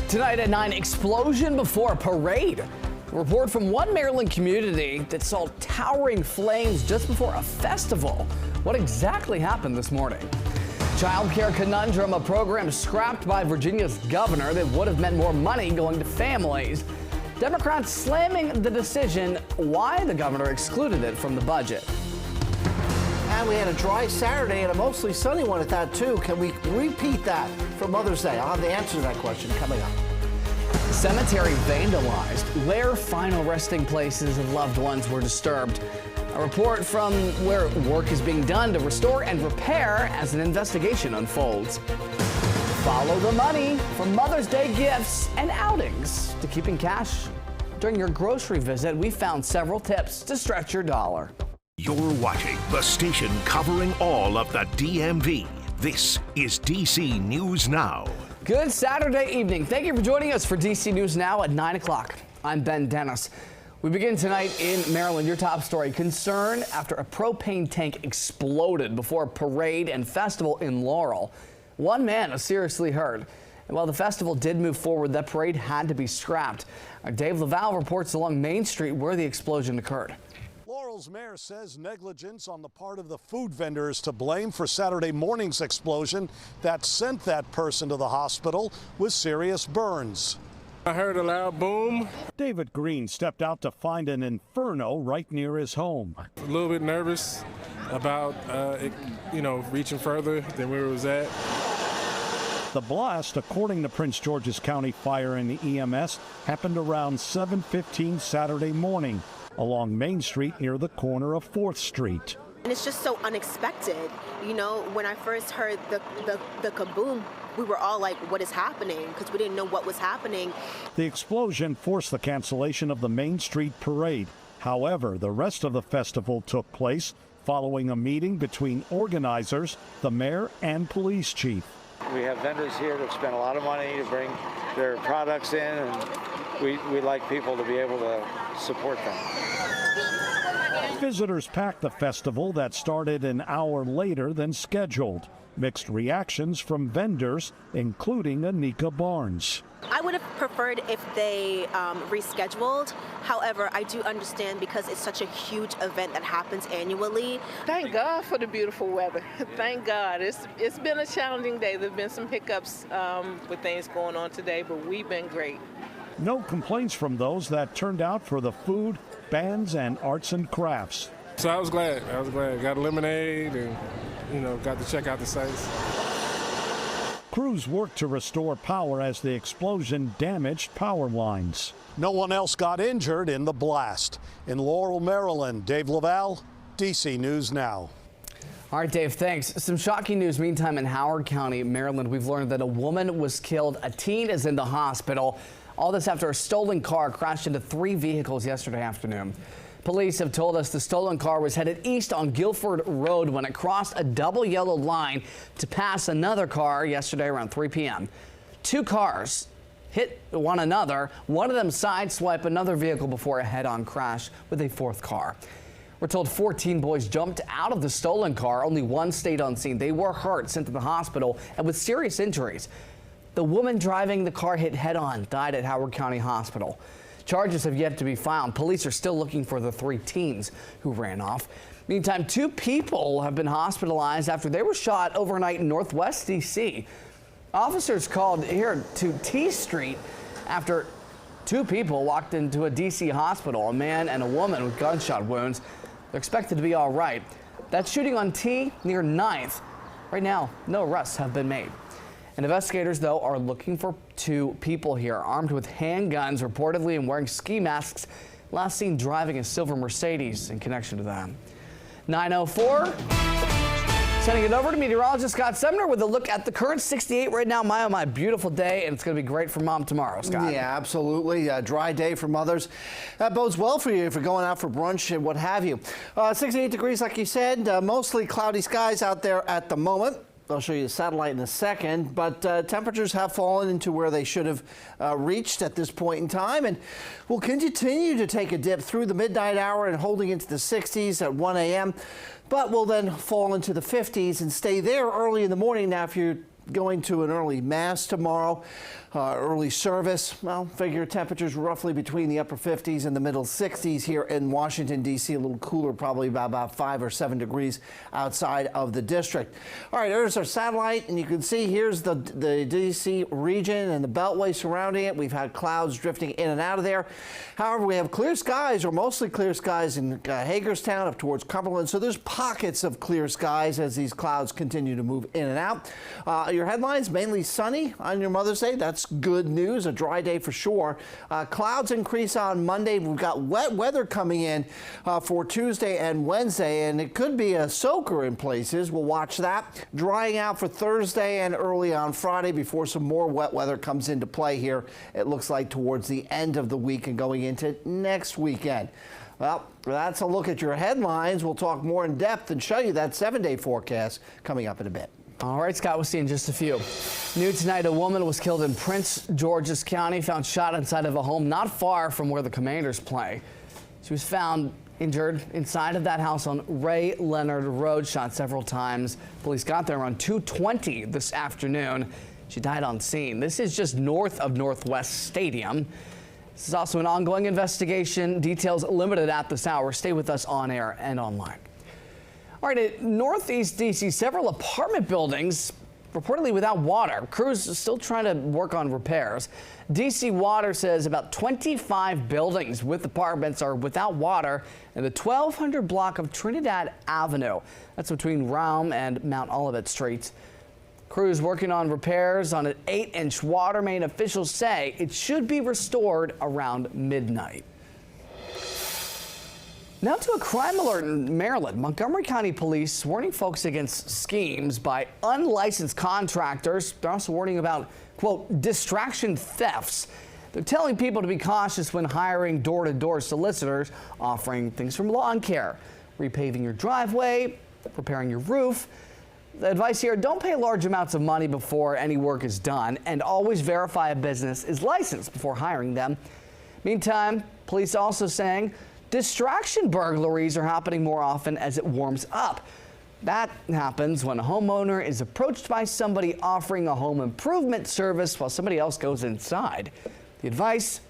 Tonight at 9, explosion before a parade. A report from one Maryland community that saw towering flames just before a festival. What exactly happened this morning? Child care conundrum, a program scrapped by Virginia's governor that would have meant more money going to families. Democrats slamming the decision, why the governor excluded it from the budget. And we had a dry Saturday and a mostly sunny one at that, too. Can we repeat that for Mother's Day? I'll have the answer to that question coming up. Cemetery vandalized, where final resting places of loved ones were disturbed. A report from where work is being done to restore and repair as an investigation unfolds. Follow the money from Mother's Day gifts and outings to keeping cash. During your grocery visit, we found several tips to stretch your dollar. You're watching the station covering all of the DMV. This is DC News Now. Good Saturday evening. Thank you for joining us for DC News Now at 9 o'clock. I'm Ben Dennis. We begin tonight in Maryland. Your top story: concern after a propane tank exploded before a parade and festival in Laurel. One man is seriously hurt. And while the festival did move forward, that parade had to be scrapped. Dave Laval reports along Main Street where the explosion occurred. Laurel's mayor says negligence on the part of the food vendor is to blame for Saturday morning's explosion that sent that person to the hospital with serious burns. I heard a loud boom. David Green stepped out to find an inferno right near his home. A little bit nervous about reaching further than where it was at. The blast, according to Prince George's County Fire and the EMS, happened around 7:15 Saturday morning along Main Street near the corner of 4th Street. And it's just so unexpected. You know, when I first heard the kaboom, we were all like, what is happening? Because we didn't know what was happening. The explosion forced the cancellation of the Main Street parade. However, the rest of the festival took place following a meeting between organizers, the mayor, and police chief. We have vendors here that spend a lot of money to bring their products in, and we like people to be able to support them. Visitors packed the festival that started an hour later than scheduled. Mixed reactions from vendors, including Anika Barnes. I would have preferred if they rescheduled. However, I do understand because it's such a huge event that happens annually. Thank God for the beautiful weather. Thank God. It's been a challenging day. There have been some hiccups with things going on today, but we've been great. No complaints from those that turned out for the food, bands, and arts and crafts. So I was glad. Got a lemonade and, got to check out the sights. Crews worked to restore power as the explosion damaged power lines. No one else got injured in the blast. In Laurel, Maryland, Dave Laval, DC News Now. All right, Dave, thanks. Some shocking news meantime in Howard County, Maryland. We've learned that a woman was killed. A teen is in the hospital. All this after a stolen car crashed into 3 vehicles yesterday afternoon. Police have told us the stolen car was headed east on Guilford Road when it crossed a double yellow line to pass another car yesterday around 3 p.m. 2 cars hit one another. One of them sideswiped another vehicle before a head-on crash with a 4th car. We're told 14 boys jumped out of the stolen car. Only 1 stayed on scene. They were hurt, sent to the hospital, and with serious injuries. The woman driving the car hit head-on, died at Howard County Hospital. Charges have yet to be filed. Police are still looking for the 3 teens who ran off. Meantime, 2 people have been hospitalized after they were shot overnight in Northwest D.C. Officers called here to T Street after 2 people walked into a D.C. hospital, a man and a woman with gunshot wounds. They're expected to be all right. That's shooting on T near 9th. Right now, no arrests have been made. And investigators, though, are looking for 2 people here armed with handguns, reportedly, and wearing ski masks. Last seen driving a silver Mercedes in connection to that. 9:04. Sending it over to meteorologist Scott Sumner with a look at the current 68 right now. My, oh my, beautiful day, and it's going to be great for Mom tomorrow, Scott. Yeah, absolutely. A dry day for mothers. That bodes well for you if you're going out for brunch and what have you. 68 degrees, like you said. Mostly cloudy skies out there at the moment. I'll show you the satellite in a second, but temperatures have fallen into where they should have reached at this point in time, and will continue to take a dip through the midnight hour and holding into the 60s at 1 a.m., but will then fall into the 50s and stay there early in the morning. Now, if you're going to an early mass tomorrow, early service. Well, figure temperatures roughly between the upper 50s and the middle 60s here in Washington, D.C. A little cooler, probably by about 5 or 7 degrees outside of the district. All right, there's our satellite, and you can see here's the D.C. region and the beltway surrounding it. We've had clouds drifting in and out of there. However, we have clear skies, or mostly clear skies in Hagerstown up towards Cumberland. So there's pockets of clear skies as these clouds continue to move in and out. Your headlines, mainly sunny on your Mother's Day. That's good news, a dry day for sure. Clouds increase on Monday. We've got wet weather coming in for Tuesday and Wednesday, and it could be a soaker in places. We'll watch that. Drying out for Thursday and early on Friday before some more wet weather comes into play here. It looks like towards the end of the week and going into next weekend. Well, that's a look at your headlines. We'll talk more in depth and show you that 7-day forecast coming up in a bit. All right, Scott, we'll see you in just a few. New tonight, a woman was killed in Prince George's County, found shot inside of a home not far from where the Commanders play. She was found injured inside of that house on Ray Leonard Road, shot several times. Police got there around 2:20 this afternoon. She died on scene. This is just north of Northwest Stadium. This is also an ongoing investigation. Details limited at this hour. Stay with us on air and online. All right, in Northeast D.C., several apartment buildings reportedly without water. Crews are still trying to work on repairs. D.C. Water says about 25 buildings with apartments are without water in the 1200 block of Trinidad Avenue. That's between Raum and Mount Olivet Streets. Crews working on repairs on an 8-inch water main. Officials say it should be restored around midnight. Now to a crime alert in Maryland. Montgomery County Police warning folks against schemes by unlicensed contractors. They're also warning about, quote, distraction thefts. They're telling people to be cautious when hiring door-to-door solicitors, offering things from lawn care, repaving your driveway, repairing your roof. The advice here, don't pay large amounts of money before any work is done, and always verify a business is licensed before hiring them. Meantime, police also saying distraction burglaries are happening more often as it warms up. That happens when a homeowner is approached by somebody offering a home improvement service while somebody else goes inside. The advice,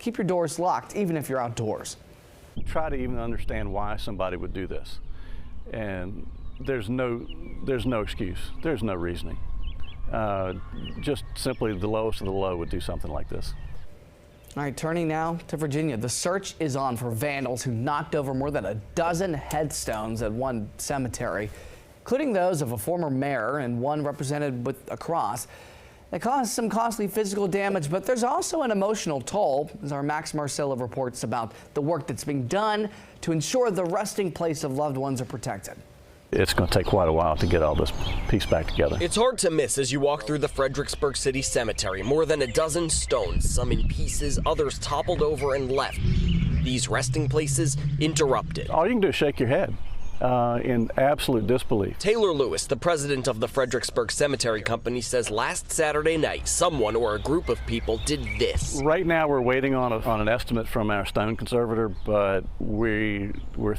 keep your doors locked even if you're outdoors. Try to even understand why somebody would do this. And there's no excuse. There's no reasoning. Just simply the lowest of the low would do something like this. All right, turning now to Virginia. The search is on for vandals who knocked over more than a dozen headstones at one cemetery, including those of a former mayor and one represented with a cross. They caused some costly physical damage, but there's also an emotional toll, as our Max Marcella reports about the work that's being done to ensure the resting place of loved ones are protected. It's going to take quite a while to get all this piece back together. It's hard to miss as you walk through the Fredericksburg City Cemetery. More than a dozen stones, some in pieces, others toppled over and left. These resting places interrupted. All you can do is shake your head in absolute disbelief. Taylor Lewis, the president of the Fredericksburg Cemetery Company, says last Saturday night, someone or a group of people did this. Right now we're waiting on an estimate from our stone conservator, but we're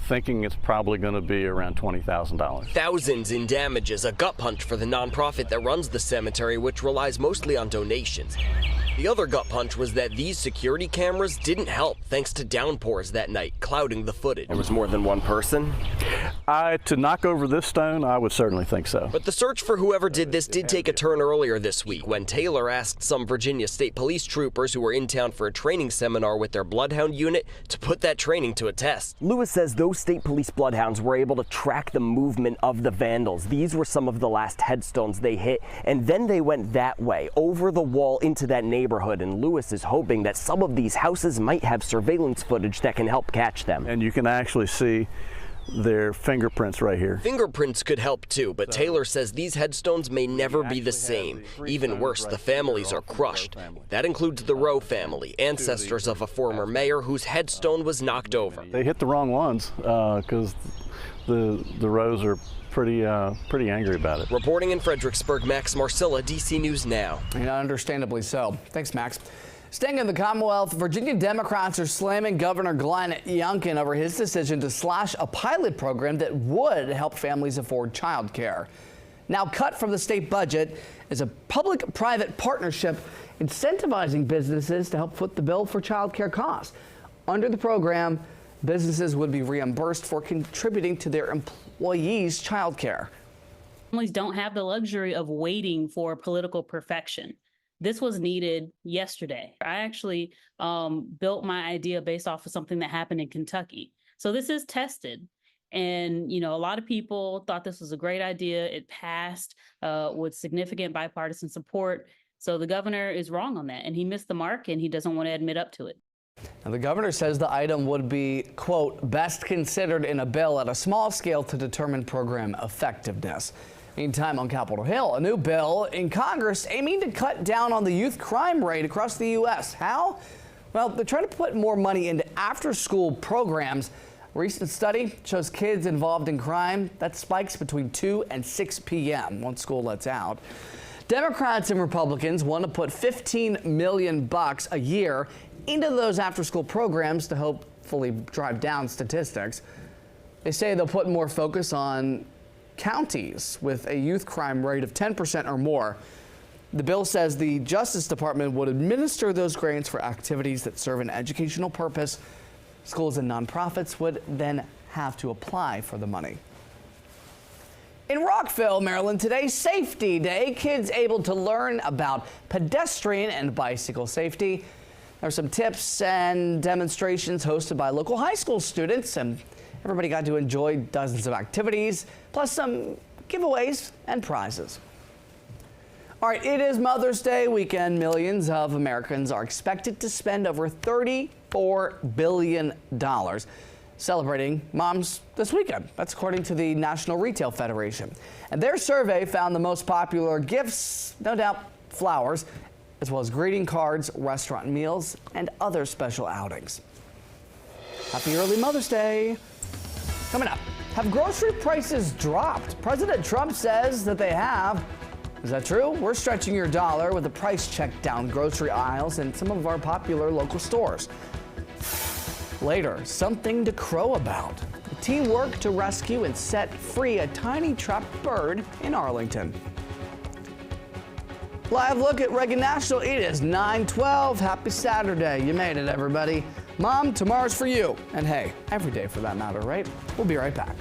thinking it's probably going to be around $20,000. Thousands in damages, a gut punch for the nonprofit that runs the cemetery, which relies mostly on donations. The other gut punch was that these security cameras didn't help thanks to downpours that night, clouding the footage. There was more than one person? To knock over this stone, I would certainly think so. But the search for whoever did this did take a turn earlier this week when Taylor asked some Virginia State Police troopers who were in town for a training seminar with their Bloodhound unit to put that training to a test. Lewis says those state police Bloodhounds were able to track the movement of the vandals. These were some of the last headstones they hit, and then they went that way, over the wall into that neighborhood, and Lewis is hoping that some of these houses might have surveillance footage that can help catch them. And you can actually see their fingerprints right here. Fingerprints could help too, but Taylor says these headstones may never be the same. Even worse, the families are crushed. That includes the Rowe family, ancestors of a former mayor whose headstone was knocked over. They hit the wrong ones because the Rows are pretty angry about it. Reporting in Fredericksburg, Max Marcella, DC News Now. And understandably so. Thanks, Max. Staying in the Commonwealth, Virginia Democrats are slamming Governor Glenn Youngkin over his decision to slash a pilot program that would help families afford child care. Now cut from the state budget is a public-private partnership incentivizing businesses to help foot the bill for child care costs. Under the program, businesses would be reimbursed for contributing to their employees' child care. Families don't have the luxury of waiting for political perfection. This was needed yesterday. I actually built my idea based off of something that happened in Kentucky. So this is tested. And, you know, a lot of people thought this was a great idea. It passed with significant bipartisan support. So the governor is wrong on that, and he missed the mark, and he doesn't want to admit up to it. Now, the governor says the item would be, quote, best considered in a bill at a small scale to determine program effectiveness. Meantime, on Capitol Hill, a new bill in Congress aiming to cut down on the youth crime rate across the U.S. How? Well, they're trying to put more money into after-school programs. A recent study shows kids involved in crime, that spikes between 2 and 6 p.m. once school lets out. Democrats and Republicans want to put $15 million a year into those after-school programs to hopefully drive down statistics. They say they'll put more focus on counties with a youth crime rate of 10% or more. The bill says the Justice Department would administer those grants for activities that serve an educational purpose. Schools and nonprofits would then have to apply for the money. In Rockville, Maryland, today's Safety Day. Kids able to learn about pedestrian and bicycle safety. There are some tips and demonstrations hosted by local high school students, and everybody got to enjoy dozens of activities, plus some giveaways and prizes. All right, it is Mother's Day weekend. Millions of Americans are expected to spend over $34 billion celebrating moms this weekend. That's according to the National Retail Federation. And their survey found the most popular gifts, no doubt flowers, as well as greeting cards, restaurant meals, and other special outings. Happy early Mother's Day. Coming up, have grocery prices dropped? President Trump says that they have. Is that true? We're stretching your dollar with a price check down grocery aisles in some of our popular local stores. Later, something to crow about. The team worked to rescue and set free a tiny trapped bird in Arlington. Live look at Reagan National. It is 9/12. Happy Saturday. You made it, everybody. Mom, tomorrow's for you. And hey, every day for that matter, right? We'll be right back.